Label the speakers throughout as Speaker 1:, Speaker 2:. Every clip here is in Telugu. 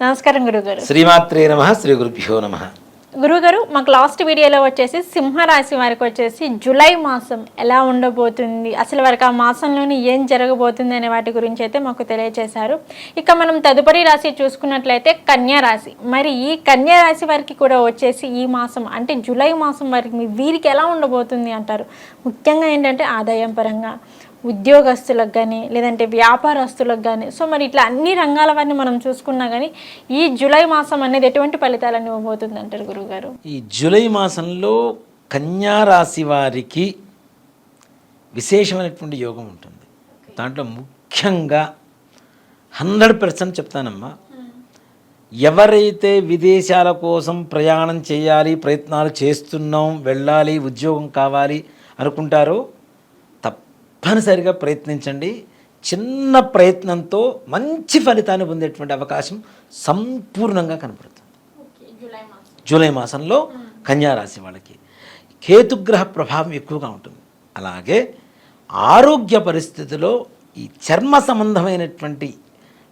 Speaker 1: నమస్కారం గురుగారు.
Speaker 2: శ్రీమాత్రే నమః. శ్రీ గురుభ్యో నమః.
Speaker 1: గురుగారు, మాకు లాస్ట్ వీడియోలో వచ్చేసి సింహరాశి వారికి వచ్చేసి జూలై మాసం ఎలా ఉండబోతుంది, అసలు వారికి ఆ మాసంలోని ఏం జరగబోతుంది అనే వాటి గురించి అయితే మాకు తెలియజేశారు. ఇక మనం తదుపరి రాశి చూసుకున్నట్లయితే కన్యా రాశి. మరి ఈ కన్యా రాశి వారికి కూడా వచ్చేసి ఈ మాసం అంటే జూలై మాసం వారికి వీరికి ఎలా ఉండబోతుంది అంటారు? ముఖ్యంగా ఏంటంటే ఆదాయం పరంగా ఉద్యోగస్తులకు కానీ లేదంటే వ్యాపారస్తులకు కానీ, సో మరి ఇట్లా అన్ని రంగాల వారిని మనం చూసుకున్నా కానీ ఈ జూలై మాసం అనేది ఎటువంటి ఫలితాలను ఇవ్వబోతుంది అంటారు గురువుగారు?
Speaker 2: ఈ జూలై మాసంలో కన్యా రాశి వారికి విశేషమైనటువంటి యోగం ఉంటుంది. దాంట్లో ముఖ్యంగా 100% చెప్తానమ్మా, ఎవరైతే విదేశాల కోసం ప్రయాణం చేయాలి, ప్రయత్నాలు చేస్తున్నాం, వెళ్ళాలి, ఉద్యోగం కావాలి అనుకుంటారో తప్పనిసరిగా ప్రయత్నించండి. చిన్న ప్రయత్నంతో మంచి ఫలితాన్ని పొందేటువంటి అవకాశం సంపూర్ణంగా కనపడుతుంది. జూలై మాసంలో కన్యా రాశి వాళ్ళకి కేతుగ్రహ ప్రభావం ఎక్కువగా ఉంటుంది. అలాగే ఆరోగ్య పరిస్థితిలో ఈ చర్మ సంబంధమైనటువంటి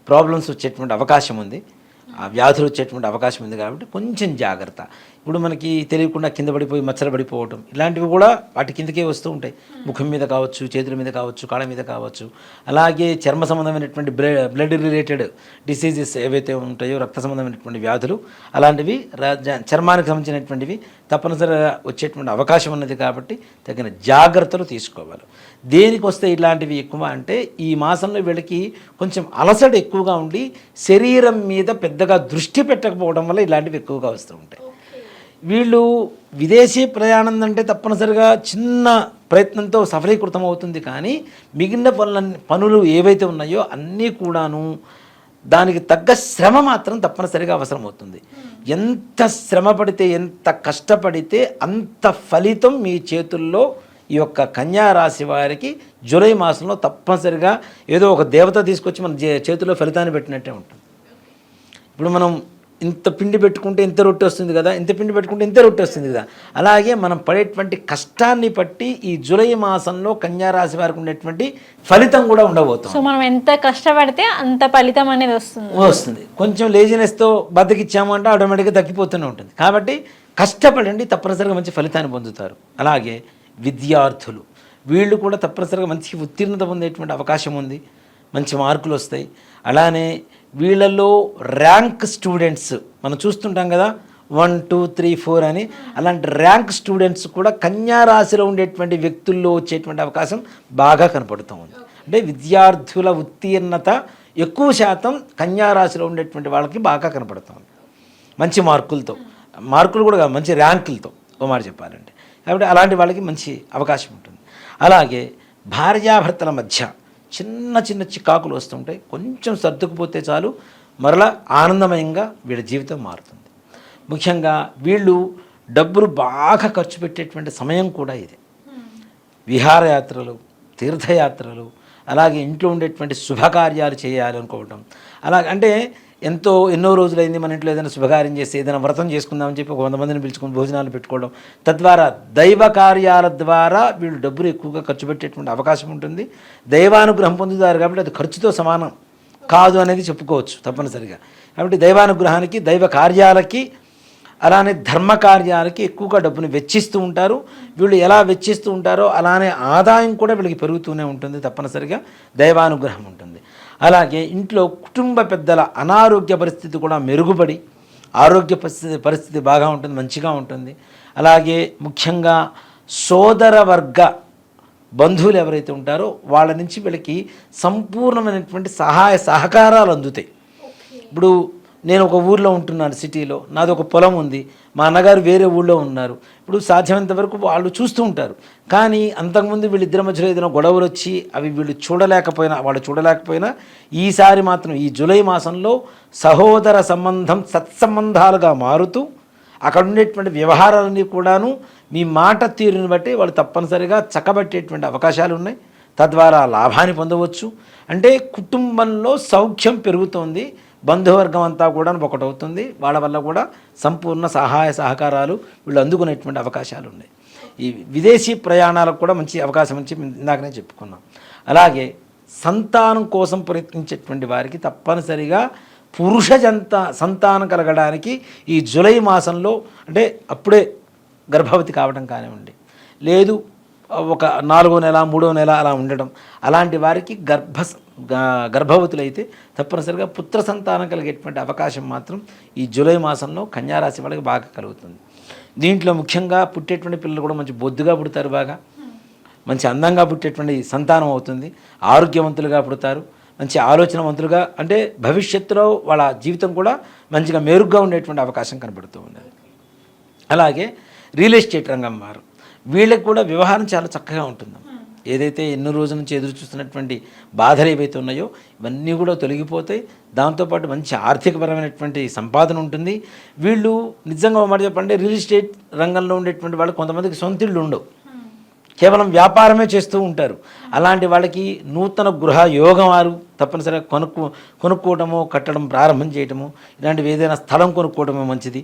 Speaker 2: ప్రాబ్లమ్స్ వచ్చేటువంటి అవకాశం ఉంది, ఆ వ్యాధులు వచ్చేటువంటి అవకాశం ఉంది. కాబట్టి కొంచెం జాగ్రత్త. ఇప్పుడు మనకి తెలియకుండా కింద పడిపోయి మచ్చలు పడిపోవటం ఇలాంటివి కూడా వాటి కిందకే వస్తూ ఉంటాయి. ముఖం మీద కావచ్చు, చేతుల మీద కావచ్చు, కాళ్ళ మీద కావచ్చు. అలాగే చర్మ సంబంధమైనటువంటి బ్లడ్ రిలేటెడ్ డిసీజెస్ ఏవైతే ఉంటాయో, రక్త సంబంధమైనటువంటి వ్యాధులు అలాంటివి చర్మానికి సంబంధించినటువంటివి తప్పనిసరిగా వచ్చేటువంటి అవకాశం ఉన్నది. కాబట్టి తగిన జాగ్రత్తలు తీసుకోవాలి. దేనికి వస్తే ఇలాంటివి ఎక్కువ అంటే ఈ మాసంలో వీళ్ళకి కొంచెం అలసట ఎక్కువగా ఉండి శరీరం మీద పెద్దగా దృష్టి పెట్టకపోవడం వల్ల ఇలాంటివి ఎక్కువగా వస్తూ ఉంటాయి. వీళ్ళు విదేశీ ప్రయాణం అంటే తప్పనిసరిగా చిన్న ప్రయత్నంతో సఫలీకృతం అవుతుంది. కానీ మిగిలిన పనులు ఏవైతే ఉన్నాయో అన్నీ కూడాను దానికి తగ్గ శ్రమ మాత్రం తప్పనిసరిగా అవసరం అవుతుంది. ఎంత శ్రమ పడితే, ఎంత కష్టపడితే అంత ఫలితం మీ చేతుల్లో ఈ యొక్క కన్యా రాశి వారికి జూలై మాసంలో తప్పనిసరిగా ఏదో ఒక దేవత తీసుకొచ్చి మన చేతిలో ఫలితాన్ని పెట్టినట్టే ఉంటుంది. ఇప్పుడు మనం ఇంత పిండి పెట్టుకుంటే ఇంత రొట్టె వస్తుంది కదా, ఇంత పిండి పెట్టుకుంటే ఇంత రొట్టె వస్తుంది కదా, అలాగే మనం పడేటువంటి కష్టాన్ని బట్టి ఈ జూలై మాసంలో కన్యా రాశి వారికి ఉండేటువంటి ఫలితం కూడా ఉండబోతుంది.
Speaker 1: సో మనం ఎంత కష్టపడితే అంత ఫలితం అనేది వస్తుంది.
Speaker 2: కొంచెం లేజినెస్తో బతికిచ్చాము అంటే ఆటోమేటిక్గా తగ్గిపోతూనే ఉంటుంది. కాబట్టి కష్టపడండి, తప్పనిసరిగా మంచి ఫలితాన్ని పొందుతారు. అలాగే విద్యార్థులు వీళ్ళు కూడా తప్పనిసరిగా మంచి ఉత్తీర్ణత పొందేటువంటి అవకాశం ఉంది, మంచి మార్కులు వస్తాయి. అలానే వీళ్ళలో ర్యాంక్ స్టూడెంట్స్ మనం చూస్తుంటాం కదా, 1, 2, 3, 4 అని. అలాంటి ర్యాంక్ స్టూడెంట్స్ కూడా కన్యా రాశిలో ఉండేటువంటి వ్యక్తుల్లో వచ్చేటువంటి అవకాశం బాగా కనపడుతూ ఉంది. అంటే విద్యార్థుల ఉత్తీర్ణత ఎక్కువ శాతం కన్యా రాశిలో ఉండేటువంటి వాళ్ళకి బాగా కనపడుతుంది. మంచి మార్కులు కూడా మంచి ర్యాంకులతో ఓ మాట చెప్పాలంటే. కాబట్టి అలాంటి వాళ్ళకి మంచి అవకాశం ఉంటుంది. అలాగే భార్యాభర్తల మధ్య చిన్న చిన్న చికాకులు వస్తుంటాయి. కొంచెం సర్దుకుపోతే చాలు, మరలా ఆనందమయంగా వీళ్ళ జీవితం మారుతుంది. ముఖ్యంగా వీళ్ళు డబ్బులు బాగా ఖర్చు పెట్టేటువంటి సమయం కూడా ఇది. విహారయాత్రలు, తీర్థయాత్రలు, అలాగే ఇంట్లో ఉండేటువంటి శుభకార్యాలు చేయాలి అనుకోవటం. అలాగే అంటే ఎన్నో రోజులైంది మన ఇంట్లో ఏదైనా శుభకార్యం చేసి ఏదైనా వ్రతం చేసుకుందామని చెప్పి 100 మందిని పిలుచుకొని భోజనాలు పెట్టుకోవడం, తద్వారా దైవ కార్యాల ద్వారా వీళ్ళు డబ్బులు ఎక్కువగా ఖర్చు పెట్టేటువంటి అవకాశం ఉంటుంది. దైవానుగ్రహం పొందుతారు కాబట్టి అది ఖర్చుతో సమానం కాదు అనేది చెప్పుకోవచ్చు తప్పనిసరిగా. కాబట్టి దైవానుగ్రహానికి, దైవ కార్యాలకి, అలానే ధర్మ కార్యాలకి ఎక్కువగా డబ్బుని వెచ్చిస్తూ ఉంటారు. వీళ్ళు ఎలా వెచ్చిస్తూ ఉంటారో అలానే ఆదాయం కూడా వీళ్ళకి పెరుగుతూనే ఉంటుంది. తప్పనిసరిగా దైవానుగ్రహం ఉంటుంది. అలాగే ఇంట్లో కుటుంబ పెద్దల అనారోగ్య పరిస్థితి కూడా మెరుగుపడి ఆరోగ్య పరిస్థితి బాగా ఉంటుంది, మంచిగా ఉంటుంది. అలాగే ముఖ్యంగా సోదర వర్గ బంధువులు ఎవరైతే ఉంటారో వాళ్ళ నుంచి వీళ్ళకి సంపూర్ణమైనటువంటి సహాయ సహకారాలు అందుతాయి. ఇప్పుడు నేను ఒక ఊర్లో ఉంటున్నాను, సిటీలో, నాది ఒక పొలం ఉంది, మా అన్నగారు వేరే ఊళ్ళో ఉన్నారు. ఇప్పుడు సాధ్యమైనంత వరకు వాళ్ళు చూస్తూ ఉంటారు. కానీ అంతకుముందు వీళ్ళిద్దరి మధ్యలో ఏదైనా గొడవలు వచ్చి అవి వాళ్ళు చూడలేకపోయినా ఈసారి మాత్రం ఈ జూలై మాసంలో సహోదర సంబంధం సత్సంబంధాలుగా మారుతూ అక్కడ ఉండేటువంటి వ్యవహారాలన్నీ కూడాను మీ మాట తీరుని బట్టి వాళ్ళు తప్పనిసరిగా చక్కబట్టేటువంటి అవకాశాలు ఉన్నాయి. తద్వారా లాభాన్ని పొందవచ్చు. అంటే కుటుంబంలో సౌఖ్యం పెరుగుతోంది, బంధువర్గం అంతా కూడా ఒకటవుతుంది. వాళ్ళ వల్ల కూడా సంపూర్ణ సహాయ సహకారాలు వీళ్ళు అందుకునేటువంటి అవకాశాలు ఉన్నాయి. ఈ విదేశీ ప్రయాణాలకు కూడా మంచి అవకాశం నుంచి ఇందాకనే చెప్పుకున్నాం. అలాగే సంతానం కోసం ప్రయత్నించేటువంటి వారికి తప్పనిసరిగా పురుష సంతానం కలగడానికి ఈ జూలై మాసంలో అంటే అప్పుడే గర్భవతి కావడం కానివ్వండి, లేదు ఒక 4వ నెల 3వ నెల అలా ఉండడం, అలాంటి వారికి గర్భవతులైతే తప్పనిసరిగా పుత్ర సంతానం కలిగేటువంటి అవకాశం మాత్రం ఈ జూలై మాసంలో కన్యారాశి వాళ్ళకి బాగా కలుగుతుంది. దీంట్లో ముఖ్యంగా పుట్టేటువంటి పిల్లలు కూడా మంచి బొద్దుగా పుడతారు, బాగా మంచి అందంగా పుట్టేటువంటి సంతానం అవుతుంది, ఆరోగ్యవంతులుగా పుడతారు, మంచి ఆలోచనవంతులుగా, అంటే భవిష్యత్తులో వాళ్ళ జీవితం కూడా మంచిగా మెరుగ్గా ఉండేటువంటి అవకాశం కనబడుతూ ఉన్నది. అలాగే రియల్ ఎస్టేట్ రంగం వారు, వీళ్ళకి కూడా వ్యవహారం చాలా చక్కగా ఉంటుంది. ఏదైతే ఎన్నో రోజుల నుంచి ఎదురు చూస్తున్నటువంటి బాధలు ఏవైతే ఉన్నాయో ఇవన్నీ కూడా తొలగిపోతాయి. దాంతోపాటు మంచి ఆర్థికపరమైనటువంటి సంపాదన ఉంటుంది. వీళ్ళు నిజంగా మాట చెప్పండి, రియల్ ఎస్టేట్ రంగంలో ఉండేటువంటి వాళ్ళు కొంతమందికి సొంత ఇళ్ళు ఉండవు, కేవలం వ్యాపారమే చేస్తూ ఉంటారు. అలాంటి వాళ్ళకి నూతన గృహ యోగం వారు తప్పనిసరిగా కొనుక్కోవటము, కట్టడం ప్రారంభం చేయటము, ఇలాంటివి ఏదైనా స్థలం కొనుక్కోవడమే మంచిది.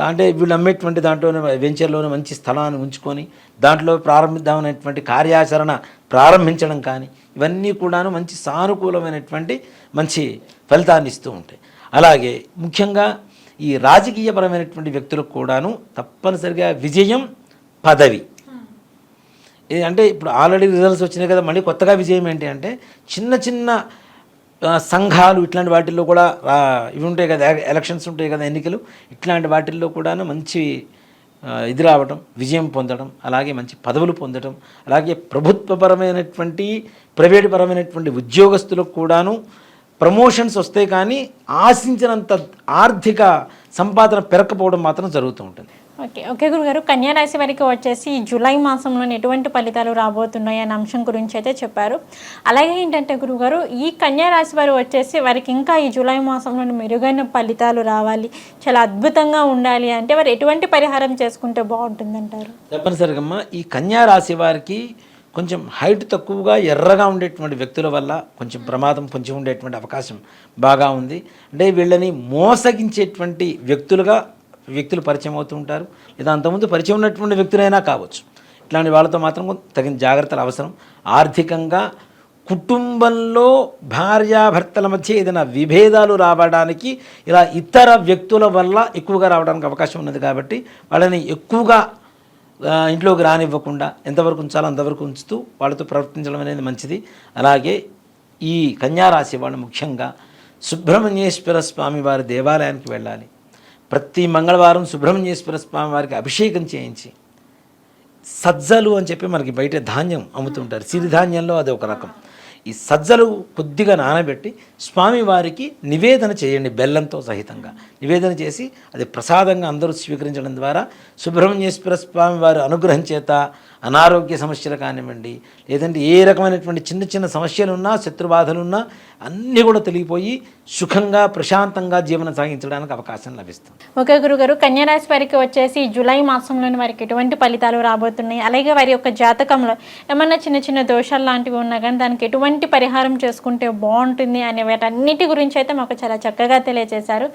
Speaker 2: అంటే వీళ్ళు అమ్మేటువంటి దాంట్లోనే వెంచర్లోనే మంచి స్థలాన్ని ఉంచుకొని దాంట్లో ప్రారంభిద్దామనేటువంటి కార్యాచరణ ప్రారంభించడం కానీ ఇవన్నీ కూడాను మంచి సానుకూలమైనటువంటి మంచి ఫలితాన్ని ఇస్తూ ఉంటాయి. అలాగే ముఖ్యంగా ఈ రాజకీయపరమైనటువంటి వ్యక్తులకు కూడాను తప్పనిసరిగా విజయం, పదవి. అంటే ఇప్పుడు ఆల్రెడీ రిజల్ట్స్ వచ్చినాయి కదా, మళ్ళీ కొత్తగా విజయం ఏంటి అంటే చిన్న చిన్న సంఘాలు ఇట్లాంటి వాటిల్లో కూడా ఇవి ఉంటాయి కదా, ఎలక్షన్స్ ఉంటాయి కదా, ఎన్నికలు, ఇట్లాంటి వాటిల్లో కూడాను మంచి ఇది రావడం, విజయం పొందడం, అలాగే మంచి పదవులు పొందడం, అలాగే ప్రభుత్వపరమైనటువంటి ప్రైవేటు పరమైనటువంటి ఉద్యోగస్తులకు కూడాను ప్రమోషన్స్ వస్తాయి, కానీ ఆశించినంత ఆర్థిక సంపాదన పెరగకపోవడం మాత్రం జరుగుతూ ఉంటుంది.
Speaker 1: ఓకే గురుగారు, కన్యారాశి వారికి వచ్చేసి ఈ జూలై మాసంలో ఎటువంటి ఫలితాలు రాబోతున్నాయి అనే అంశం గురించి అయితే చెప్పారు. అలాగే ఏంటంటే గురుగారు, ఈ కన్యారాశి వారు వచ్చేసి వారికి ఇంకా ఈ జూలై మాసంలో మెరుగైన ఫలితాలు రావాలి, చాలా అద్భుతంగా ఉండాలి అంటే వారు ఎటువంటి పరిహారం చేసుకుంటే బాగుంటుందంటారు?
Speaker 2: తప్పనిసరిగా ఈ కన్యారాశి వారికి కొంచెం హైట్ తక్కువగా ఎర్రగా ఉండేటువంటి వ్యక్తుల వల్ల కొంచెం ప్రమాదం కొంచెం ఉండేటువంటి అవకాశం బాగా ఉంది. అంటే వీళ్ళని మోసగించేటువంటి వ్యక్తులు పరిచయం అవుతూ ఉంటారు, లేదా అంతకుముందు పరిచయం ఉన్నటువంటి వ్యక్తులైనా కావచ్చు. ఇట్లాంటి వాళ్ళతో మాత్రం తగిన జాగ్రత్తలు అవసరం. ఆర్థికంగా కుటుంబంలో భార్యాభర్తల మధ్య ఏదైనా విభేదాలు రావడానికి ఇలా ఇతర వ్యక్తుల వల్ల ఎక్కువగా రావడానికి అవకాశం ఉన్నది. కాబట్టి వాళ్ళని ఎక్కువగా ఇంట్లోకి రానివ్వకుండా ఎంతవరకు ఉంచాలో అంతవరకు ఉంచుతూ వాళ్ళతో ప్రవర్తించడం అనేది మంచిది. అలాగే ఈ కన్యారాశి వాళ్ళు ముఖ్యంగా సుబ్రహ్మణ్యేశ్వర స్వామి వారి దేవాలయానికి వెళ్ళాలి. ప్రతి మంగళవారం సుబ్రహ్మణ్యేశ్వర స్వామి వారికి అభిషేకం చేయించి, సజ్జలు అని చెప్పి మనకి బయట ధాన్యం అమ్ముతుంటారు, సిరిధాన్యంలో అది ఒక రకం. ఈ సజ్జలు కొద్దిగా నానబెట్టి స్వామివారికి నివేదన చేయండి, బెల్లంతో సహితంగా నివేదన చేసి అది ప్రసాదంగా అందరూ స్వీకరించడం ద్వారా సుబ్రహ్మణ్యేశ్వర స్వామి వారి అనుగ్రహం చేత అనారోగ్య సమస్యలు కానివ్వండి, లేదంటే ఏ రకమైనటువంటి చిన్న చిన్న సమస్యలున్నా, శత్రుబాధలున్నా అన్నీ కూడా తొలగిపోయి సుఖంగా ప్రశాంతంగా జీవనం సాగించడానికి అవకాశం లభిస్తుంది.
Speaker 1: ఓకే గురుగారు, కన్యారాశి వారికి వచ్చేసి జూలై మాసంలోని వారికి ఎటువంటి ఫలితాలు రాబోతున్నాయి, అలాగే వారి యొక్క జాతకంలో ఏమన్నా చిన్న చిన్న దోషాలు లాంటివి ఉన్నా కానీ దానికి ఎటువంటి పరిహారం చేసుకుంటే బాగుంటుంది అనే వాటన్నిటి గురించి అయితే మాకు చాలా చక్కగా తెలియజేశారు.